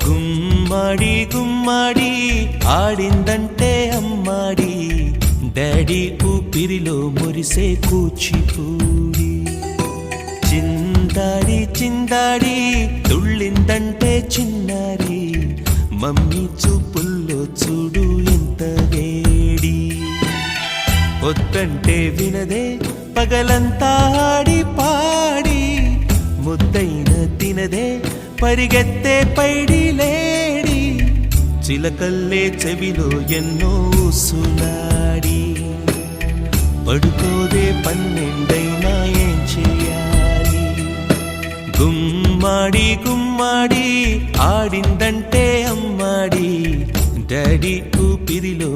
గుమ్మడి గుమ్మడి ఆడిందంటే అమ్మాడి, daddy ఊపిరిలో మురిసే కూచిపూడి. చిందాడి చిందాడి తుళ్ళిందంటే చిన్నారి, మమ్మీ చూపుల్లో చూడు ఎంత వేడి. వద్దంటే వినదే పగలంతా ఆడి పాడి, ముద్దైన తినదే పరిగెత్తే పైడి లేడి. చిలకల్లే చెవిలో ఎన్నో ఊసులాడి, పడుకోదే పన్నెండైనా ఏం చేయాలి. గుమ్మాడి గుమ్మాడి ఆడిందంటే అమ్మాడి, డాడీ ఊపిరిలో